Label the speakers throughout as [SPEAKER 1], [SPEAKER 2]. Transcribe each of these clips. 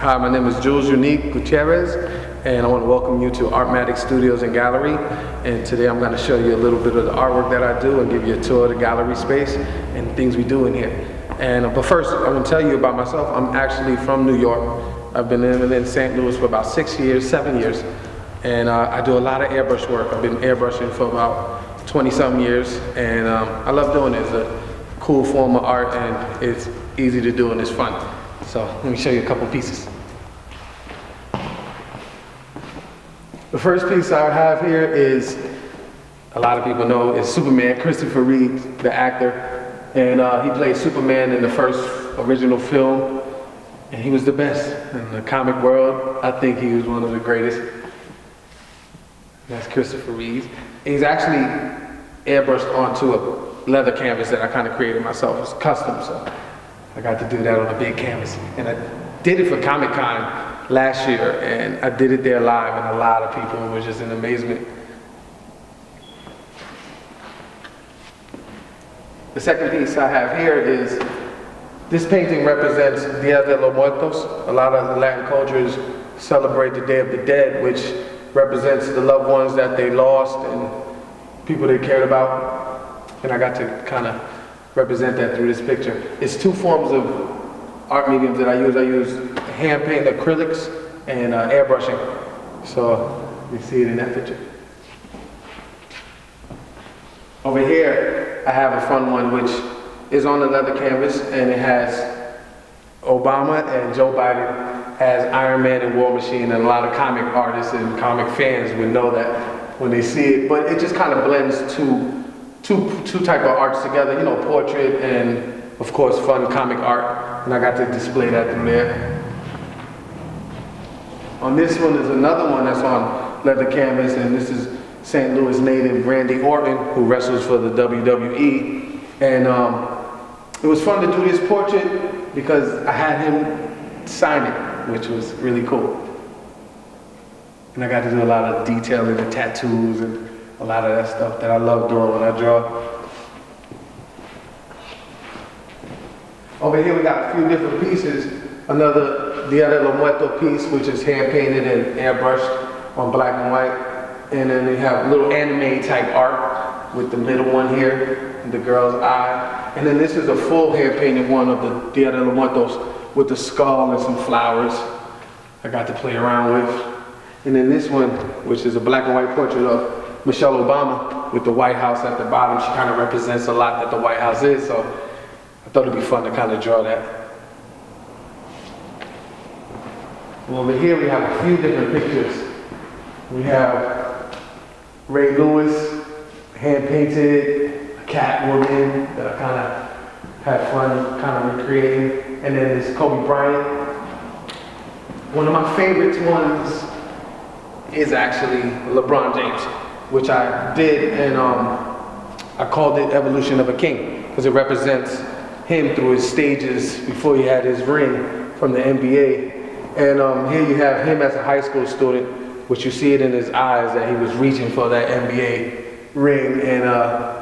[SPEAKER 1] Hi, my name is Jules Gutierrez, and I want to welcome you to Artmatic Studios and Gallery. And today I'm going to show you a little bit of the artwork that I do and give you a tour of the gallery space and things we do in here. But first, I want to tell you about myself. I'm actually from New York. I've been living in St. Louis for about 7 years, and I do a lot of airbrush work. I've been airbrushing for about 20-some years, and I love doing it. It's a cool form of art, and it's easy to do and it's fun. So let me show you a couple pieces. The first piece I have here is, a lot of people know, is Superman, Christopher Reeve, the actor. And he played Superman in the first original film, and he was the best in the comic world. I think he was one of the greatest. That's Christopher Reeve. He's actually airbrushed onto a leather canvas that I kind of created myself. It's custom, so I got to do that on a big canvas. And I did it for Comic-Con last year, and I did it there live, and a lot of people were just in amazement. The second piece I have here is, this painting represents Dia de los Muertos. A lot of Latin cultures celebrate the Day of the Dead, which represents the loved ones that they lost and people they cared about. And I got to kind of represent that through this picture. It's two forms of art mediums that I use. I use hand paint acrylics and airbrushing. So you see it in that picture. Over here, I have a fun one which is on the leather canvas, and it has Obama and Joe Biden as Iron Man and War Machine, and a lot of comic artists and comic fans would know that when they see it. But it just kind of blends two type of arts together, you know, portrait and of course fun comic art, and I got to display that through there. On this one is another one that's on leather canvas, and this is St. Louis native Randy Orton, who wrestles for the WWE. And it was fun to do this portrait because I had him sign it, which was really cool. And I got to do a lot of detailing and tattoos and a lot of that stuff that I love doing when I draw. Over here we got a few different pieces. Another Dia de los Muertos piece, which is hand painted and airbrushed on black and white. And then we have little anime type art with the middle one here, and the girl's eye. And then this is a full hand painted one of the Dia de los Muertos with the skull and some flowers I got to play around with. And then this one, which is a black and white portrait of Michelle Obama with the White House at the bottom. She kind of represents a lot that the White House is, so I thought it'd be fun to kind of draw that. Well, over here we have a few different pictures. We have Ray Lewis, hand painted, a Catwoman that I kind of had fun kind of recreating, and then this Kobe Bryant. One of my favorite ones is actually LeBron James, which I did, and I called it Evolution of a King, because it represents him through his stages before he had his ring from the NBA. And here you have him as a high school student, which you see it in his eyes that he was reaching for that NBA ring, and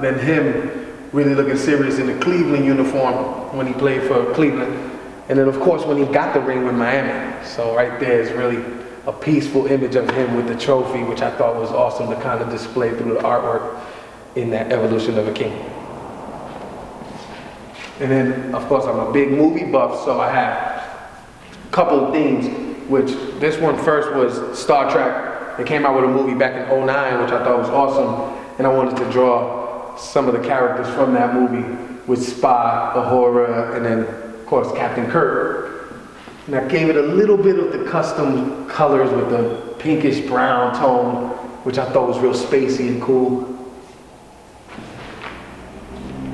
[SPEAKER 1] then him really looking serious in the Cleveland uniform when he played for Cleveland. And then of course when he got the ring with Miami. So right there is really a peaceful image of him with the trophy, which I thought was awesome to kind of display through the artwork in that Evolution of a King. And then of course I'm a big movie buff, so I have a couple of themes, which this one first was Star Trek. They came out with a movie back in '09, which I thought was awesome, and I wanted to draw some of the characters from that movie with Spock, Uhura, and then of course Captain Kirk. And I gave it a little bit of the custom colors with the pinkish brown tone, which I thought was real spacey and cool.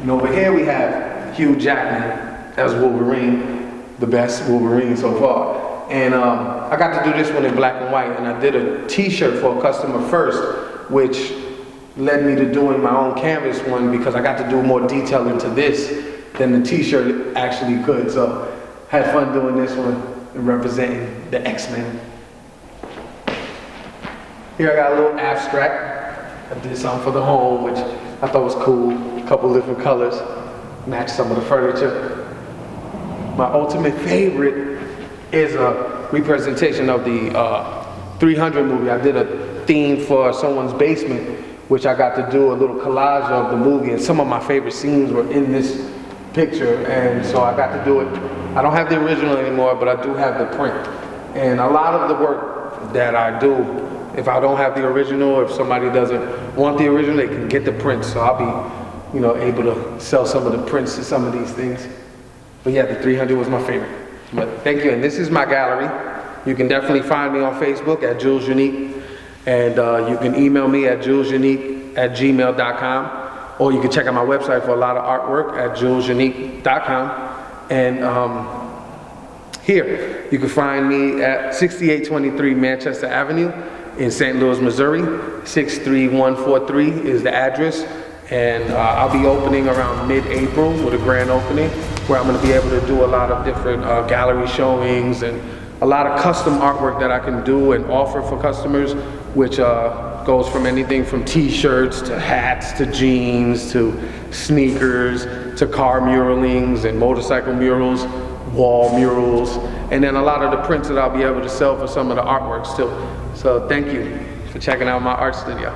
[SPEAKER 1] And over here we have Hugh Jackman as Wolverine, the best Wolverine so far. And I got to do this one in black and white, and I did a t-shirt for a customer first, which led me to doing my own canvas one, because I got to do more detail into this than the t-shirt actually could. So had fun doing this one and representing the X-Men. Here I got a little abstract. I did something for the home, which I thought was cool. A couple different colors, matched some of the furniture. My ultimate favorite is a representation of the 300 movie. I did a theme for someone's basement, which I got to do a little collage of the movie, and some of my favorite scenes were in this picture, and so I got to do it. I don't have the original anymore, but I do have the print. And a lot of the work that I do, if I don't have the original, or if somebody doesn't want the original, they can get the print. So I'll be, able to sell some of the prints to some of these things. But yeah, the 300 was my favorite. But thank you, and this is my gallery. You can definitely find me on Facebook at Jules Unique, and you can email me at julesunique@gmail.com, or you can check out my website for a lot of artwork at julesunique.com. And here, you can find me at 6823 Manchester Avenue in St. Louis, Missouri. 63143 is the address. And I'll be opening around mid-April with a grand opening, where I'm going to be able to do a lot of different gallery showings and a lot of custom artwork that I can do and offer for customers, which goes from anything from t-shirts to hats to jeans to sneakers to car muralings and motorcycle murals, wall murals, and then a lot of the prints that I'll be able to sell for some of the artworks too. So thank you for checking out my art studio.